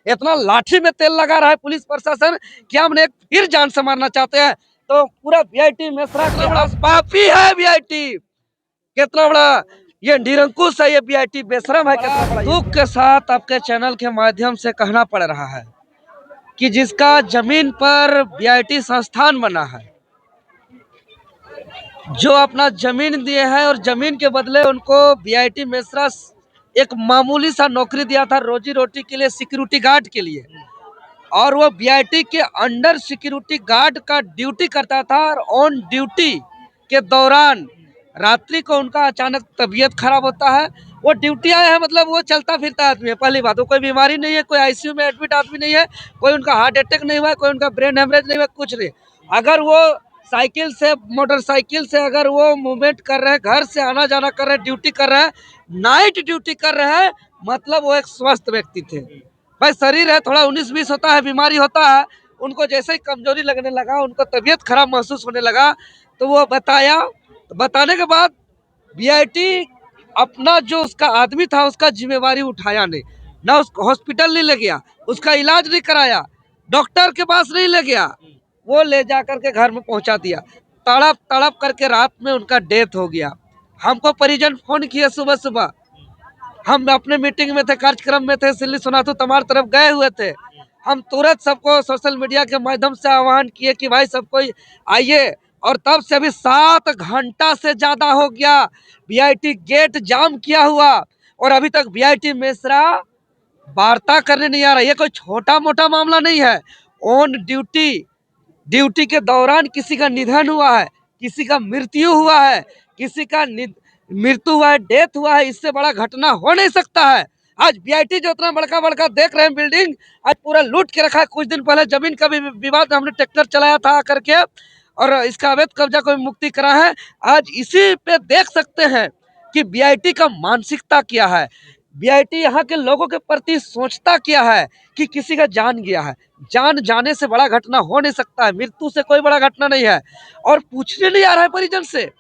इतना लाठी में तेल लगा रहा है पुलिस प्रशासन कि हम एक फिर जान से मारना चाहते हैं। तो पूरा वीआईटी मेसरा के बड़ा पापी है वीआईटी, कितना बड़ा ये निरंकुश है, ये वीआईटी बेशरम है। कितना बड़ा दुख के साथ आपके चैनल के माध्यम से कहना पड़ रहा है कि जिसका जमीन पर वीआईटी संस्थान बना है, जो अपना जमीन दिए हैं और जमीन के बदले उनको वीआईटी मेसरा एक मामूली सा नौकरी दिया था रोजी रोटी के लिए, सिक्योरिटी गार्ड के लिए, और वो वीआईटी के अंडर सिक्योरिटी गार्ड का ड्यूटी करता था। और ऑन ड्यूटी के दौरान रात्रि को उनका अचानक तबीयत खराब होता है। वो ड्यूटी आया है मतलब वो चलता फिरता आदमी है, पहली बात। वो कोई बीमारी नहीं है, कोई आईसीयू में एडमिट आदमी नहीं है, कोई उनका हार्ट अटैक नहीं हुआ है, कोई उनका ब्रेन हेमरेज नहीं हुआ, कुछ नहीं। अगर वो साइकिल से, मोटरसाइकिल से अगर वो मूवमेंट कर रहे हैं, घर से आना जाना कर रहे हैं, ड्यूटी कर रहे हैं, नाइट ड्यूटी कर रहे हैं, मतलब वो एक स्वस्थ व्यक्ति थे। भाई शरीर है थोड़ा 19-20 होता है, बीमारी होता है, उनको जैसे ही कमजोरी लगने लगा, उनको तबीयत खराब महसूस होने लगा, तो वो बताया। तो बताने के बाद वीआईटी अपना जो उसका आदमी था उसका जिम्मेवारी उठाया नहीं, ना उसको हॉस्पिटल नहीं ले गया, उसका इलाज नहीं कराया, डॉक्टर के पास नहीं ले गया, वो ले जा करके घर में पहुंचा दिया। तड़प तड़प करके रात में उनका डेथ हो गया। हमको परिजन फोन किए सुबह सुबह, हम अपने मीटिंग में थे, कार्यक्रम में थे, सिल्ली सोनातू तमार तरफ गए हुए थे। हम तुरंत सबको सोशल मीडिया के माध्यम से आह्वान किए कि भाई सब कोई आइए, और तब से अभी 7 घंटा से ज्यादा हो गया वीआईटी गेट जाम किया हुआ, और अभी तक वीआईटी मेसरा वार्ता करने नहीं आ रहा। ये कोई छोटा मोटा मामला नहीं है। ऑन ड्यूटी, ड्यूटी के दौरान किसी का निधन हुआ है, किसी का मृत्यु हुआ है, किसी का मृत्यु हुआ है, डेथ हुआ है, इससे बड़ा घटना हो नहीं सकता है। आज वीआईटी जो इतना बड़का बड़का देख रहे हैं बिल्डिंग, आज पूरा लूट के रखा है। कुछ दिन पहले जमीन का भी विवाद में हमने ट्रैक्टर चलाया था करके, और इसका अवैध कब्जा को मुक्ति करा है। आज इसी पे देख सकते हैं कि वीआईटी का मानसिकता क्या है, वीआईटी यहाँ के लोगों के प्रति सोचता क्या है कि किसी का जान गया है, जान जाने से बड़ा घटना हो नहीं सकता है, मृत्यु से कोई बड़ा घटना नहीं है, और पूछने नहीं आ रहा है परिजन से।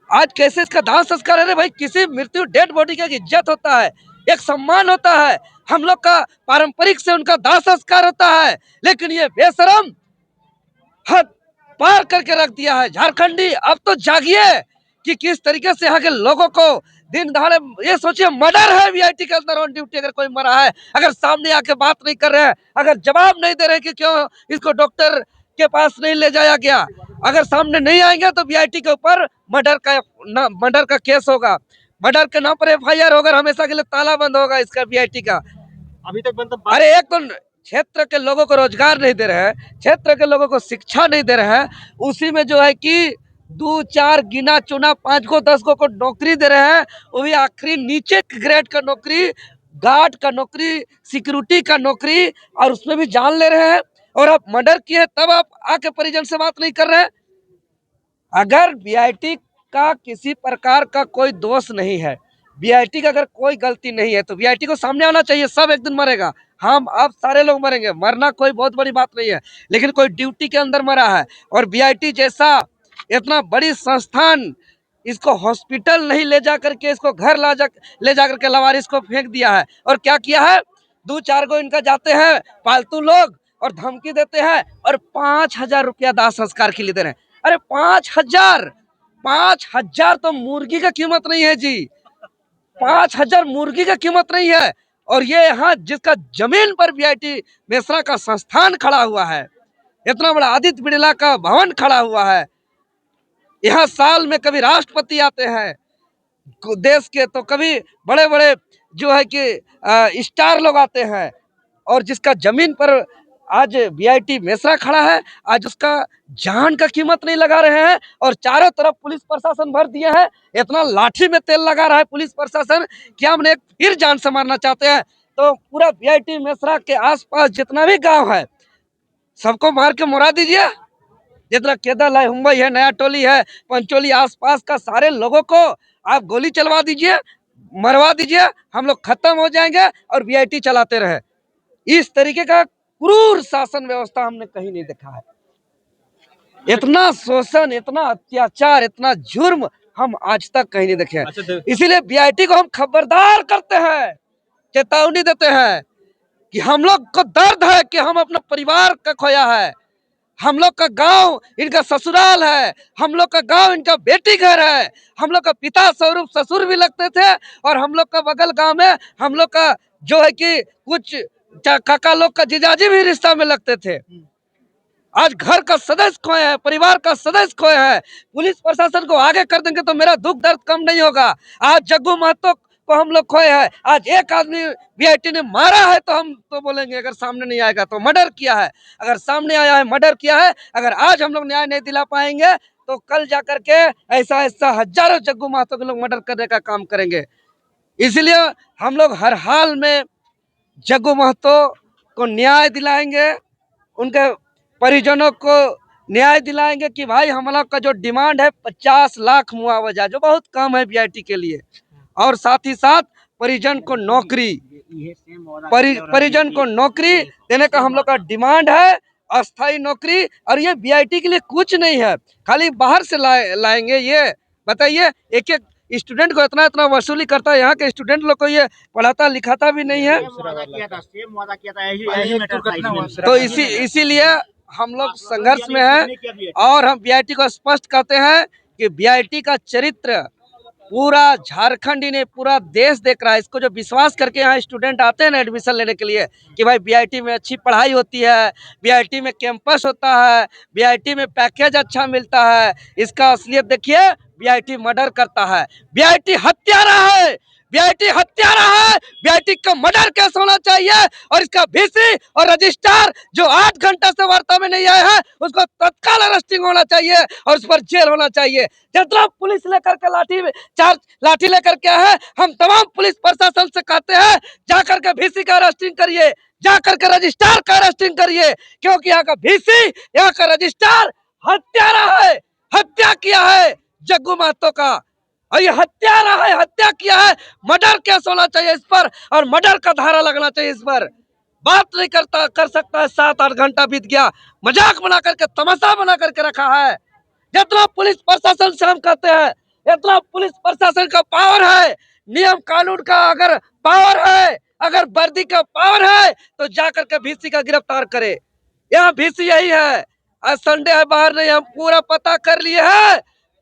आज कैसे इसका दाह संस्कार है? भाई किसी मृत्यु डेड बॉडी का इज्जत होता है, एक सम्मान होता है, हम लोग का पारंपरिक से उनका दाह संस्कार होता है, लेकिन ये बेशरम हद पार करके रख दिया है। झारखंडी अब तो जागिए कि किस तरीके से यहाँ के लोगों को दिन दहाड़े, ये सोचिए मर्डर है वीआईटी के अंदर ऑन ड्यूटी, अगर कोई मरा है, अगर सामने आके बात नहीं कर रहे हैं, अगर जवाब नहीं दे रहे कि क्यों इसको डॉक्टर के पास नहीं ले जाया गया, अगर सामने नहीं आएंगे तो वीआईटी के ऊपर मर्डर का केस होगा, मर्डर के नाम पर एफआईआर होगा, हमेशा के लिए ताला बंद होगा इसका वीआईटी का। अभी तक मतलब अरे एक तो क्षेत्र के लोगों को रोजगार नहीं दे रहे हैं, क्षेत्र के लोगों को शिक्षा नहीं दे रहे हैं, उसी में जो है कि 2-4 गिना चुना 5 को 10 को नौकरी दे रहे हैं, वो भी आखिरी नीचे ग्रेड का नौकरी, गार्ड का नौकरी, सिक्योरिटी का नौकरी, और उसमें भी जान ले रहे हैं। और आप मर्डर किए तब आप आके परिजन से बात नहीं कर रहे हैं। अगर वीआईटी का किसी प्रकार का कोई दोष नहीं है, वीआईटी का अगर कोई गलती नहीं है, तो वीआईटी को सामने आना चाहिए। सब एक दिन मरेगा, हम अब सारे लोग मरेंगे, मरना कोई बहुत बड़ी बात नहीं है, लेकिन कोई ड्यूटी के अंदर मरा है, और वीआईटी जैसा इतना बड़ी संस्थान इसको हॉस्पिटल नहीं ले जा करके, इसको घर ले जा करके लवारिस को फेंक दिया है। और क्या किया है, 2-4 को इनका जाते हैं पालतू लोग और धमकी देते हैं, और 5,000 रुपया दाह संस्कार के लिए दे रहे हैं। अरे 5,000 तो मुर्गी का कीमत नहीं है जी, 5,000 मुर्गी का कीमत नहीं है। और ये यहाँ जिसका जमीन पर वीआईटी मेसरा का संस्थान खड़ा हुआ है, इतना बड़ा आदित्य बिड़ला का भवन खड़ा हुआ है, यहाँ साल में कभी राष्ट्रपति आते हैं देश के, तो कभी बड़े बड़े जो है कि स्टार लोग आते हैं, और जिसका जमीन पर आज वीआईटी मेसरा खड़ा है, आज उसका जान का कीमत नहीं लगा रहे हैं, और चारों तरफ पुलिस प्रशासन भर दिए हैं। इतना लाठी में तेल लगा रहा है पुलिस प्रशासन कि हम एक फिर जान से मारना चाहते हैं। तो पूरा वीआईटी मेसरा के आसपास जितना भी गांव है, सबको मार के मुरा दीजिए। जितना केदल है, मुंबई है, नया टोली है, पंचोली, आसपास का सारे लोगों को आप गोली चलवा दीजिए, मरवा दीजिए, हम लोग खत्म हो जाएंगे और वीआईटी चलाते रहे। इस तरीके का क्रूर शासन व्यवस्था हमने कहीं नहीं देखा है। इतना शोषण, इतना अत्याचार, इतना जुर्म हम आज तक कहीं नहीं देखे हैं। इसीलिए वीआईटी को हम खबरदार करते हैं, चेतावनी देते हैं कि हम लोग को दर्द है कि हम अपना परिवार का खोया है, हम लोग का गांव इनका ससुराल है, हम लोग का गांव इनका बेटी घर है, हम लोग का पिता स्वरूप ससुर भी लगते थे और हम लोग का बगल गांव में हम लोग का जो है कि कुछ काका लोग का जीजाजी भी रिश्ता में लगते थे। आज घर का सदस्य खोए हैं, परिवार का सदस्य खोए हैं, पुलिस प्रशासन को आगे कर देंगे तो मेरा दुख दर्द कम नहीं होगा। आज जग्गू महतो को हम लोग खोए हैं, आज एक आदमी वीआईटी ने मारा है तो हम तो बोलेंगे, अगर सामने नहीं आएगा तो मर्डर किया है, अगर सामने आया है मर्डर किया है। अगर आज हम लोग न्याय नहीं दिला पाएंगे तो कल जाकर के ऐसा ऐसा हजारों जग्गू महतो के लोग मर्डर करने का काम करेंगे। इसलिए हम लोग हर हाल में जग्गू महतो को न्याय दिलाएंगे, उनके परिजनों को न्याय दिलाएंगे कि भाई हम लोग का जो डिमांड है 50 लाख मुआवजा, जो बहुत कम है वीआईटी के लिए, और साथ ही साथ परिजन को नौकरी, परिजन को नौकरी देने का हम लोग का डिमांड है, अस्थाई नौकरी। और ये वीआईटी के लिए कुछ नहीं है, खाली बाहर से लाएंगे। ये बताइए, एक एक स्टूडेंट को इतना इतना वसूली करता है, यहाँ के स्टूडेंट लोग को ये पढ़ाता लिखाता भी नहीं है। तो इसीलिए हम लोग संघर्ष में हैं और हम वीआईटी को स्पष्ट कहते हैं कि वीआईटी का चरित्र पूरा झारखंड ही नहीं पूरा देश देख रहा है। इसको जो विश्वास करके यहाँ स्टूडेंट आते हैं ना एडमिशन लेने के लिए कि भाई वीआईटी में अच्छी पढ़ाई होती है, वीआईटी में कैंपस होता है, वीआईटी में पैकेज अच्छा मिलता है, इसका असलियत देखिए, वीआईटी मर्डर करता है, वीआईटी हत्यारा है, वीआईटी हत्यारा है। वीआईटी का मर्डर केस होना चाहिए और इसका वीसी और रजिस्ट्रार जो 8 घंटा से वार्ता में नहीं आए हैं उसको तत्काल अरेस्टिंग होना चाहिए और उस पर जेल होना चाहिए। जितना पुलिस लेकर के लाठी लेकर के है, हम तमाम पुलिस प्रशासन से कहते हैं जाकर के वीसी का अरेस्टिंग करिए, जाकर के रजिस्ट्रार का अरेस्टिंग करिए, क्योंकि यहाँ का वीसी, यहाँ का रजिस्ट्रार हत्यारा है, हत्या किया है जग्गू महतो का, और ये हत्यारा है, हत्या किया है। मर्डर केस होना चाहिए इस पर और मर्डर का धारा लगना चाहिए इस पर। बात नहीं कर सकता है, 7-8 घंटा बीत गया, मजाक बना करके, तमाशा बना करके रखा है। जितना पुलिस प्रशासन से हम कहते हैं, इतना पुलिस प्रशासन का पावर है, नियम कानून का अगर पावर है, अगर वर्दी का पावर है तो जाकर के वीसी का गिरफ्तार करे। यहाँ वीसी यही है, आज संडे है, बाहर नहीं, हम पूरा पता कर लिए है,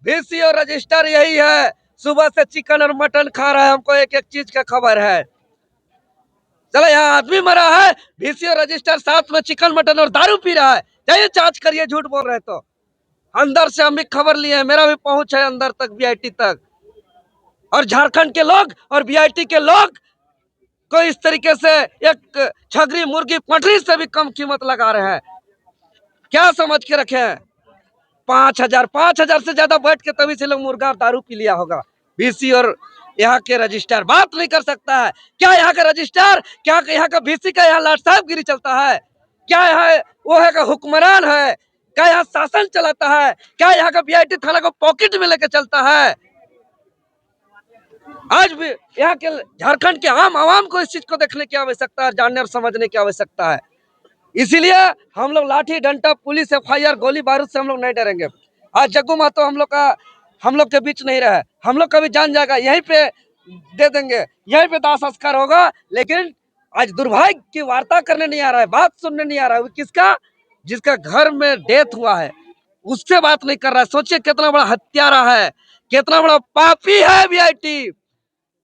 वीसी और रजिस्टर यही है। सुबह से चिकन और मटन खा रहा है, हमको एक एक चीज का खबर है। चलो, यहाँ आदमी मरा है, वीसी और रजिस्टर साथ में चिकन मटन और दारू पी रहा है, जाइए जांच करिए, झूठ बोल रहे तो। अंदर से हम भी खबर लिए हैं, मेरा भी पहुंच है अंदर तक, वीआईटी तक। और झारखंड के लोग और वीआईटी के लोग को इस तरीके से एक छगरी मुर्गी पटरी से भी कम कीमत लगा रहे हैं। क्या समझ के रखे हैं? 5,000 से ज्यादा बैठ के तभी से लोग मुर्गा और दारू पी लिया होगा। वीसी और यहाँ के रजिस्ट्रार बात नहीं कर सकता है क्या? यहाँ का रजिस्ट्रार, क्या यहाँ का वीसी का यहाँ लाट साहबगिरी चलता है क्या? यहाँ वो है का हुक्मरान है क्या? यहाँ शासन चलाता है क्या? यहाँ का वीआईटी थाना को पॉकेट में लेके चलता है? आज भी यहाँ के झारखंड के आम आवाम को इस चीज को देखने की आवश्यकता है, जानने और समझने की आवश्यकता है। इसीलिए हम लोग लाठी डंडा पुलिस एफआईआर गोली बारूद से हम लोग नहीं डरेंगे। आज जग्गू महतो हम लोग के बीच नहीं रहा, हम लोग का भी जान जाएगा, यहीं पे दे देंगे, यहीं पे दाह संस्कार होगा। लेकिन आज दुर्भाग्य की वार्ता करने नहीं आ रहा है, बात सुनने नहीं आ रहा है। किसका? जिसका घर में डेथ हुआ है उससे बात नहीं कर रहा है। सोचिए कितना बड़ा हत्यारा है, कितना बड़ा पापी है वीआईटी,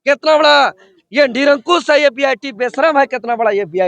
कितना बड़ा ये निरंकुश है ये वीआईटी, बेशरम है कितना बड़ा ये वीआईटी।